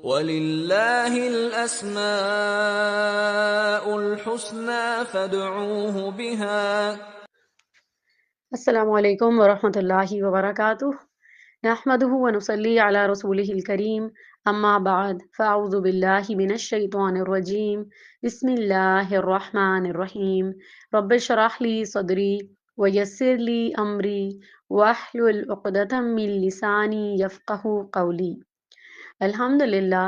وَلِلَّهِ الْأَسْمَاءُ الْحُسْنَى فَادْعُوهُ بِهَا۔ السلام علیکم ورحمۃ اللہ وبرکاتہ۔ نحمده ونصلی علی رسولہ الکریم، اما بعد فاعوذ باللہ من الشیطان الرجیم، بسم اللہ الرحمن الرحیم۔ رب اشرح لی صدری ویسر لی امری واحلل عقدۃ من لسانی یفقہوا قولی۔ الحمدللہ،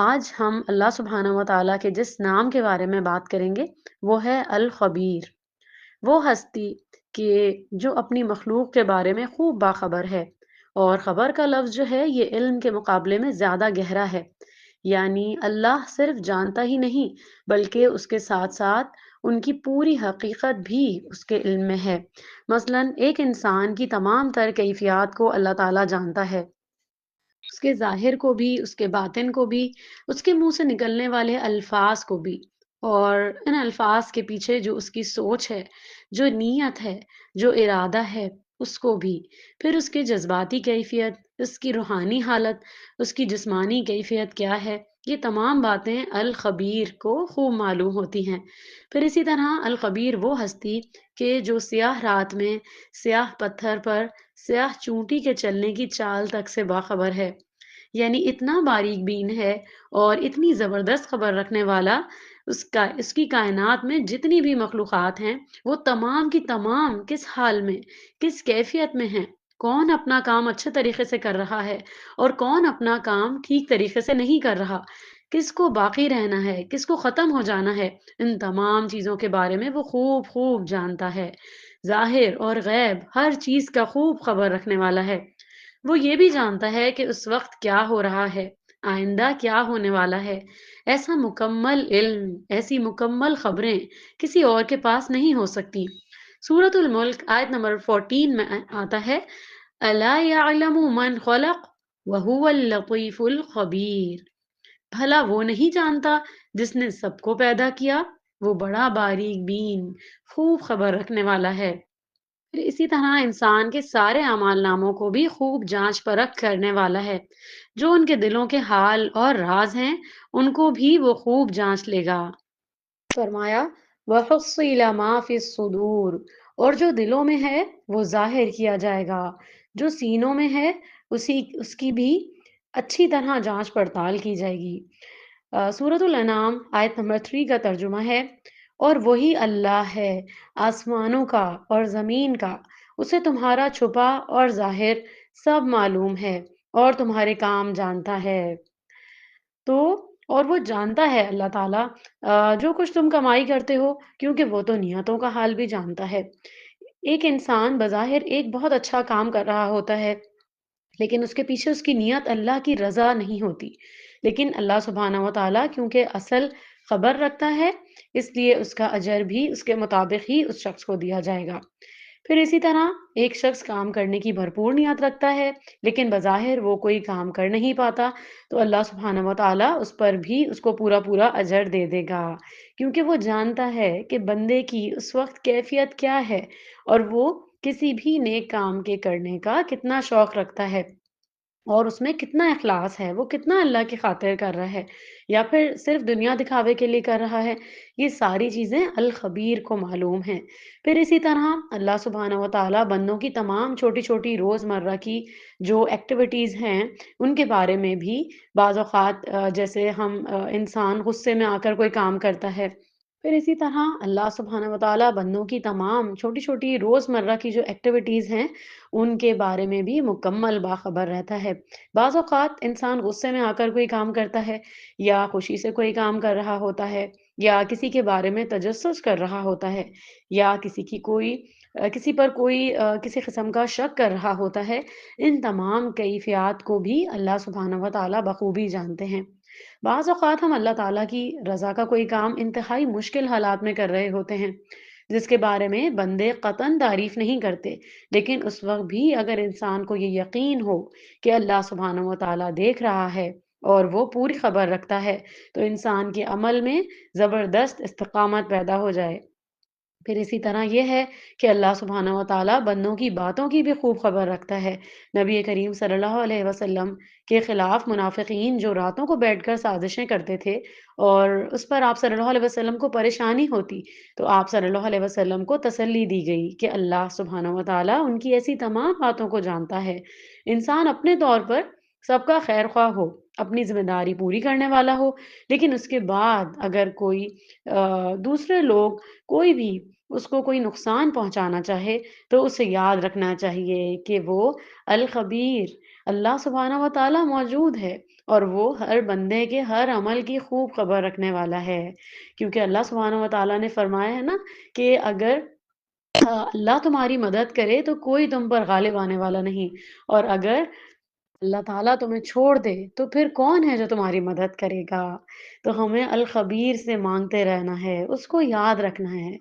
آج ہم اللہ سبحانہ و تعالیٰ کے جس نام کے بارے میں بات کریں گے وہ ہے الخبیر، وہ ہستی کہ جو اپنی مخلوق کے بارے میں خوب باخبر ہے، اور خبر کا لفظ جو ہے یہ علم کے مقابلے میں زیادہ گہرا ہے۔ یعنی اللہ صرف جانتا ہی نہیں بلکہ اس کے ساتھ ساتھ ان کی پوری حقیقت بھی اس کے علم میں ہے۔ مثلا ایک انسان کی تمام تر کیفیات کو اللہ تعالیٰ جانتا ہے، اس کے ظاہر کو بھی، اس کے باطن کو بھی، اس کے منہ سے نکلنے والے الفاظ کو بھی، اور ان الفاظ کے پیچھے جو اس کی سوچ ہے، جو نیت ہے، جو ارادہ ہے، اس کو بھی۔ پھر اس کے جذباتی کیفیت، اس کی روحانی حالت، اس کی جسمانی کیفیت کیا ہے، یہ تمام باتیں الخبیر کو خوب معلوم ہوتی ہیں۔ پھر اسی طرح الخبیر وہ ہستی کہ جو سیاہ رات میں سیاہ پتھر پر سیاہ چونٹی کے چلنے کی چال تک سے باخبر ہے، یعنی اتنا باریک بین ہے اور اتنی زبردست خبر رکھنے والا۔ اس کی کائنات میں جتنی بھی مخلوقات ہیں وہ تمام کی تمام کس حال میں، کس کیفیت میں ہیں، کون اپنا کام اچھے طریقے سے کر رہا ہے اور کون اپنا کام ٹھیک طریقے سے نہیں کر رہا، کس کو باقی رہنا ہے، کس کو ختم ہو جانا ہے، ان تمام چیزوں کے بارے میں وہ خوب خوب جانتا ہے۔ ظاہر اور غیب ہر چیز کا خوب خبر رکھنے والا ہے۔ وہ یہ بھی جانتا ہے کہ اس وقت کیا ہو رہا ہے، آئندہ کیا ہونے والا ہے۔ ایسا مکمل علم، ایسی مکمل خبریں کسی اور کے پاس نہیں ہو سکتی۔ سورۃ الملک آیت نمبر 14 میں آتا ہے، الا یعلم من خلق وهو اللطیف الخبیر۔ بھلا وہ نہیں جانتا جس نے سب کو پیدا کیا، وہ بڑا باریک بین، خوب خبر رکھنے والا ہے۔ پھر اسی طرح انسان کے سارے اعمال ناموں کو بھی خوب جانچ پرکھ کرنے والا ہے۔ جو ان کے دلوں کے حال اور راز ہیں ان کو بھی وہ خوب جانچ لے گا۔ فرمایا وَحُصِّلَ مَا فِي الصُّدُورِ، اور جو دلوں میں ہے وہ ظاہر کیا جائے گا، جو سینوں میں ہے اس کی بھی اچھی طرح جانچ پڑتال کی جائے گی۔ سورۃ الانعام آیت نمبر 3 کا ترجمہ ہے، اور وہی اللہ ہے آسمانوں کا اور زمین کا، اسے تمہارا چھپا اور ظاہر سب معلوم ہے اور تمہارے کام جانتا ہے۔ تو اور وہ جانتا ہے اللہ تعالیٰ جو کچھ تم کمائی کرتے ہو، کیونکہ وہ تو نیتوں کا حال بھی جانتا ہے۔ ایک انسان بظاہر ایک بہت اچھا کام کر رہا ہوتا ہے، لیکن اس کے پیچھے اس کی نیت اللہ کی رضا نہیں ہوتی، لیکن اللہ سبحانہ و تعالیٰ کیونکہ اصل خبر رکھتا ہے، اس لیے اس کا اجر بھی اس کے مطابق ہی اس شخص کو دیا جائے گا۔ پھر اسی طرح ایک شخص کام کرنے کی بھرپور نیت رکھتا ہے لیکن بظاہر وہ کوئی کام کر نہیں پاتا، تو اللہ سبحانہ و تعالیٰ اس پر بھی اس کو پورا پورا اجر دے دے گا، کیونکہ وہ جانتا ہے کہ بندے کی اس وقت کیفیت کیا ہے اور وہ کسی بھی نیک کام کے کرنے کا کتنا شوق رکھتا ہے، اور اس میں کتنا اخلاص ہے، وہ کتنا اللہ کی خاطر کر رہا ہے یا پھر صرف دنیا دکھاوے کے لیے کر رہا ہے۔ یہ ساری چیزیں الخبیر کو معلوم ہیں۔ پھر اسی طرح اللہ سبحانہ و تعالیٰ بندوں کی تمام چھوٹی چھوٹی روزمرہ کی جو ایکٹیویٹیز ہیں ان کے بارے میں بھی بعض اوقات جیسے انسان غصے میں آ کر کوئی کام کرتا ہے، پھر اسی طرح اللہ سبحانہ و تعالیٰ بندوں کی تمام چھوٹی چھوٹی روزمرہ کی جو ایکٹیویٹیز ہیں ان کے بارے میں بھی مکمل باخبر رہتا ہے۔ بعض اوقات انسان غصے میں آ کر کوئی کام کرتا ہے، یا خوشی سے کوئی کام کر رہا ہوتا ہے، یا کسی کے بارے میں تجسس کر رہا ہوتا ہے، یا کسی پر کوئی کسی قسم کا شک کر رہا ہوتا ہے۔ ان تمام کیفیات کو بھی اللہ سبحانہ و تعالیٰ بخوبی جانتے ہیں۔ بعض اوقات ہم اللہ تعالیٰ کی رضا کا کوئی کام انتہائی مشکل حالات میں کر رہے ہوتے ہیں جس کے بارے میں بندے قطعاً تعریف نہیں کرتے، لیکن اس وقت بھی اگر انسان کو یہ یقین ہو کہ اللہ سبحانہ و تعالیٰ دیکھ رہا ہے اور وہ پوری خبر رکھتا ہے، تو انسان کے عمل میں زبردست استقامت پیدا ہو جائے۔ پھر اسی طرح یہ ہے کہ اللہ سبحانہ و تعالیٰ بندوں کی باتوں کی بھی خوب خبر رکھتا ہے۔ نبی کریم صلی اللہ علیہ وسلم کے خلاف منافقین جو راتوں کو بیٹھ کر سازشیں کرتے تھے اور اس پر آپ صلی اللہ علیہ وسلم کو پریشانی ہوتی، تو آپ صلی اللہ علیہ وسلم کو تسلی دی گئی کہ اللہ سبحانہ و تعالیٰ ان کی ایسی تمام باتوں کو جانتا ہے۔ انسان اپنے طور پر سب کا خیر خواہ ہو، اپنی ذمہ داری پوری کرنے والا ہو، لیکن اس کے بعد اگر کوئی دوسرے لوگ کوئی بھی اس کو کوئی نقصان پہنچانا چاہے تو اسے یاد رکھنا چاہیے کہ وہ الخبیر اللہ سبحانہ و تعالیٰ موجود ہے، اور وہ ہر بندے کے ہر عمل کی خوب خبر رکھنے والا ہے، کیونکہ اللہ سبحانہ و تعالیٰ نے فرمایا ہے نا کہ اگر اللہ تمہاری مدد کرے تو کوئی تم پر غالب آنے والا نہیں، اور اگر اللہ تعالیٰ تمہیں چھوڑ دے تو پھر کون ہے جو تمہاری مدد کرے گا؟ تو ہمیں الخبیر سے مانگتے رہنا ہے، اس کو یاد رکھنا ہے،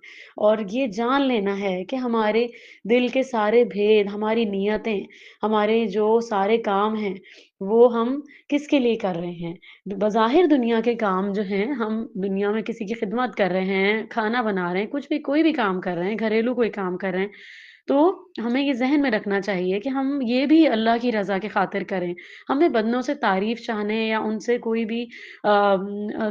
اور یہ جان لینا ہے کہ ہمارے دل کے سارے بھید، ہماری نیتیں، ہمارے جو سارے کام ہیں وہ ہم کس کے لیے کر رہے ہیں۔ بظاہر دنیا کے کام جو ہیں، ہم دنیا میں کسی کی خدمت کر رہے ہیں، کھانا بنا رہے ہیں، کچھ بھی کوئی بھی کام کر رہے ہیں، گھریلو کوئی کام کر رہے ہیں، تو ہمیں یہ ذہن میں رکھنا چاہیے کہ ہم یہ بھی اللہ کی رضا کی خاطر کریں۔ ہمیں بندوں سے تعریف چاہنے یا ان سے کوئی بھی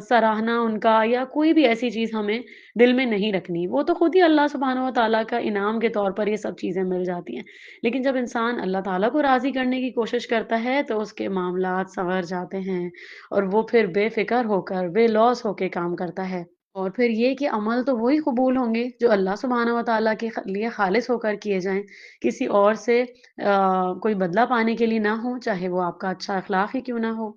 سراہنا ان کا یا کوئی بھی ایسی چیز ہمیں دل میں نہیں رکھنی۔ وہ تو خود ہی اللہ سبحانہ و تعالیٰ کا انعام کے طور پر یہ سب چیزیں مل جاتی ہیں۔ لیکن جب انسان اللہ تعالیٰ کو راضی کرنے کی کوشش کرتا ہے تو اس کے معاملات سنور جاتے ہیں، اور وہ پھر بے فکر ہو کر، بے لوث ہو کے کام کرتا ہے۔ اور پھر یہ کہ عمل تو وہی قبول ہوں گے جو اللہ سبحانہ و تعالیٰ کے لیے خالص ہو کر کیے جائیں، کسی اور سے کوئی بدلہ پانے کے لیے نہ ہو، چاہے وہ آپ کا اچھا اخلاق ہی کیوں نہ ہو۔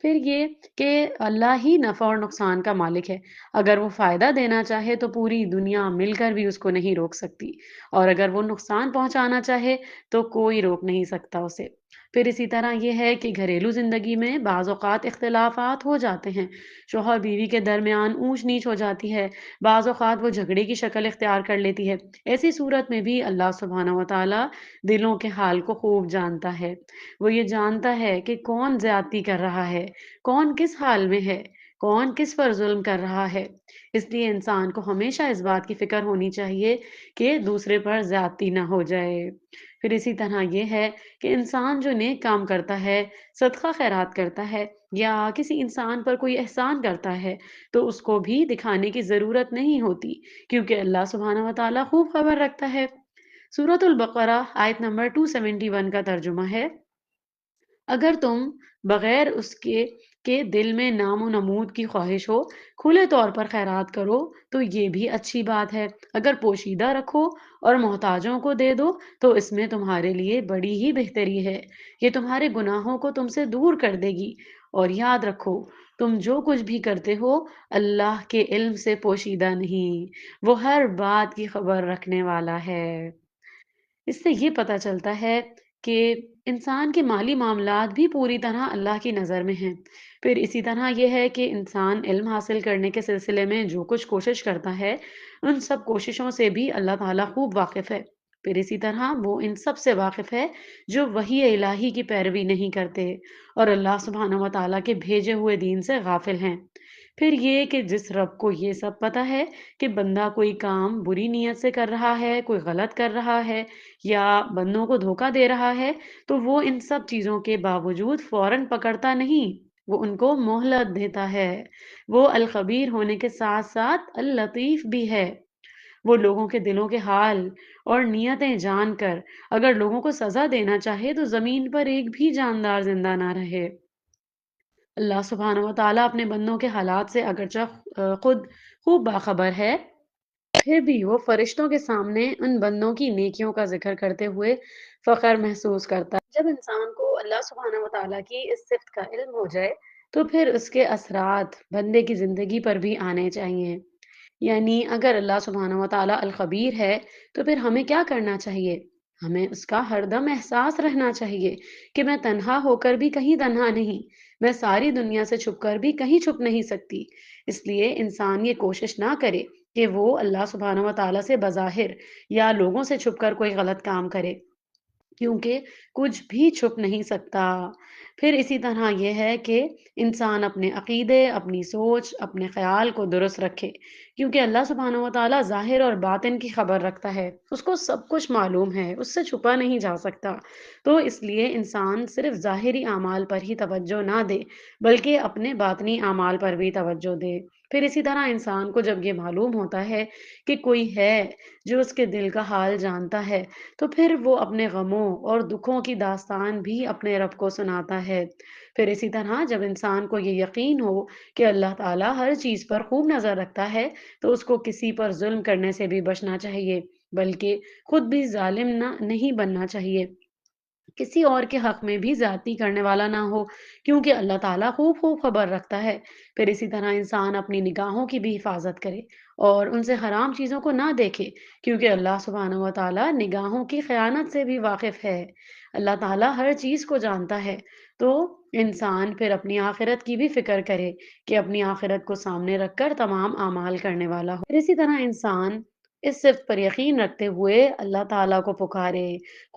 پھر یہ کہ اللہ ہی نفع اور نقصان کا مالک ہے۔ اگر وہ فائدہ دینا چاہے تو پوری دنیا مل کر بھی اس کو نہیں روک سکتی، اور اگر وہ نقصان پہنچانا چاہے تو کوئی روک نہیں سکتا اسے۔ پھر اسی طرح یہ ہے کہ گھریلو زندگی میں بعض اوقات اختلافات ہو جاتے ہیں، شوہر بیوی کے درمیان اونچ نیچ ہو جاتی ہے، بعض اوقات وہ جھگڑے کی شکل اختیار کر لیتی ہے۔ ایسی صورت میں بھی اللہ سبحانہ و تعالیٰ دلوں کے حال کو خوب جانتا ہے۔ وہ یہ جانتا ہے کہ کون زیادتی کر رہا ہے، کون کس حال میں ہے، کون کس پر ظلم کر رہا ہے۔ اس لیے انسان کو ہمیشہ اس بات کی فکر ہونی چاہیے کہ دوسرے پر زیادتی نہ ہو جائے۔ پھر اسی طرح یہ ہے کہ انسان جو نیک کام کرتا ہے، صدقہ خیرات کرتا ہے، یا کسی انسان پر کوئی احسان کرتا ہے، تو اس کو بھی دکھانے کی ضرورت نہیں ہوتی، کیونکہ اللہ سبحانہ و تعالیٰ خوب خبر رکھتا ہے۔ سورۃ البقرہ آیت نمبر 271 کا ترجمہ ہے: اگر تم بغیر اس کے دل میں نام و نمود کی خواہش ہو، کھلے طور پر خیرات کرو تو یہ بھی اچھی بات ہے۔ اگر پوشیدہ رکھو اور محتاجوں کو دے دو تو اس میں تمہارے لیے بڑی ہی بہتری ہے۔ یہ تمہارے گناہوں کو تم سے دور کر دے گی۔ اور یاد رکھو، تم جو کچھ بھی کرتے ہو اللہ کے علم سے پوشیدہ نہیں، وہ ہر بات کی خبر رکھنے والا ہے۔ اس سے یہ پتہ چلتا ہے کہ انسان کے مالی معاملات بھی پوری طرح اللہ کی نظر میں ہیں۔ پھر اسی طرح یہ ہے کہ انسان علم حاصل کرنے کے سلسلے میں جو کچھ کوشش کرتا ہے، ان سب کوششوں سے بھی اللہ تعالیٰ خوب واقف ہے۔ پھر اسی طرح وہ ان سب سے واقف ہے جو وحی الہی کی پیروی نہیں کرتے اور اللہ سبحانہ و تعالیٰ کے بھیجے ہوئے دین سے غافل ہیں۔ پھر یہ کہ جس رب کو یہ سب پتہ ہے کہ بندہ کوئی کام بری نیت سے کر رہا ہے، کوئی غلط کر رہا ہے یا بندوں کو دھوکا دے رہا ہے، تو وہ ان سب چیزوں کے باوجود فوراً پکڑتا نہیں، وہ ان کو مہلت دیتا ہے۔ وہ الخبیر ہونے کے ساتھ ساتھ اللطیف بھی ہے۔ وہ لوگوں کے دلوں کے حال اور نیتیں جان کر اگر لوگوں کو سزا دینا چاہے تو زمین پر ایک بھی جاندار زندہ نہ رہے۔ اللہ سبحانہ و تعالیٰ اپنے بندوں کے حالات سے اگرچہ خود خوب باخبر ہے، پھر بھی وہ فرشتوں کے سامنے ان بندوں کی نیکیوں کا ذکر کرتے ہوئے فخر محسوس کرتا ہے۔ جب انسان کو اللہ سبحانہ و تعالیٰ کی اس صفت کا علم ہو جائے تو پھر اس کے اثرات بندے کی زندگی پر بھی آنے چاہیے۔ یعنی اگر اللہ سبحانہ و تعالیٰ الخبیر ہے تو پھر ہمیں کیا کرنا چاہیے؟ ہمیں اس کا ہر دم احساس رہنا چاہیے کہ میں تنہا ہو کر بھی کہیں تنہا نہیں، میں ساری دنیا سے چھپ کر بھی کہیں چھپ نہیں سکتی۔ اس لیے انسان یہ کوشش نہ کرے کہ وہ اللہ سبحانہ و تعالیٰ سے بظاہر یا لوگوں سے چھپ کر کوئی غلط کام کرے، کیونکہ کچھ بھی چھپ نہیں سکتا۔ پھر اسی طرح یہ ہے کہ انسان اپنے عقیدے، اپنی سوچ، اپنے خیال کو درست رکھے، کیونکہ اللہ سبحانہ و تعالیٰ ظاہر اور باطن کی خبر رکھتا ہے، اس کو سب کچھ معلوم ہے، اس سے چھپا نہیں جا سکتا۔ تو اس لیے انسان صرف ظاہری اعمال پر ہی توجہ نہ دے، بلکہ اپنے باطنی اعمال پر بھی توجہ دے۔ پھر اسی طرح انسان کو جب یہ معلوم ہوتا ہے کہ کوئی ہے جو اس کے دل کا حال جانتا ہے، تو پھر وہ اپنے غموں اور دکھوں کی داستان بھی اپنے رب کو سناتا ہے۔ پھر اسی طرح جب انسان کو یہ یقین ہو کہ اللہ تعالیٰ ہر چیز پر خوب نظر رکھتا ہے، تو اس کو کسی پر ظلم کرنے سے بھی بچنا چاہیے، بلکہ خود بھی ظالم نہیں بننا چاہیے، کسی اور کے حق میں بھی زیادتی کرنے والا نہ ہو، کیونکہ اللہ تعالیٰ خوب خوب خبر رکھتا ہے۔ پھر اسی طرح انسان اپنی نگاہوں کی بھی حفاظت کرے اور ان سے حرام چیزوں کو نہ دیکھے، کیونکہ اللہ سبحانہ و تعالیٰ نگاہوں کی خیانت سے بھی واقف ہے۔ اللہ تعالیٰ ہر چیز کو جانتا ہے، تو انسان پھر اپنی آخرت کی بھی فکر کرے کہ اپنی آخرت کو سامنے رکھ کر تمام اعمال کرنے والا ہو۔ پھر اسی طرح انسان اس صفت پر یقین رکھتے ہوئے اللہ تعالیٰ کو پکارے،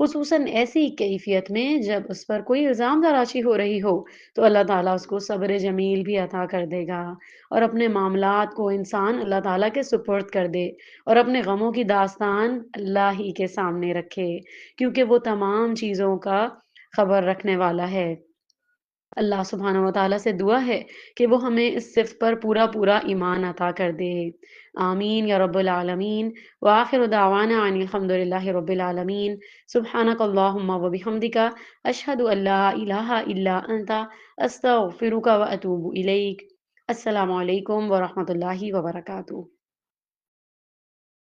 خصوصاً ایسی کیفیت میں جب اس پر کوئی الزام تراشی ہو رہی ہو، تو اللہ تعالیٰ اس کو صبر جمیل بھی عطا کر دے گا، اور اپنے معاملات کو انسان اللہ تعالیٰ کے سپرد کر دے اور اپنے غموں کی داستان اللہ ہی کے سامنے رکھے، کیونکہ وہ تمام چیزوں کا خبر رکھنے والا ہے۔ اللہ سبحانہ و تعالیٰ سے دعا ہے کہ وہ ہمیں اس صفت پر پورا پورا ایمان عطا کر دے۔ آمین یا رب العالمین۔ وآخر دعوانا ان الحمد للہ رب العالمین۔ سبحانک اللہم و بحمدک، اشہد ان لا الہ الا انت، استغفرک و اتوب الیک۔ السلام علیکم ورحمۃ اللہ وبرکاتہ۔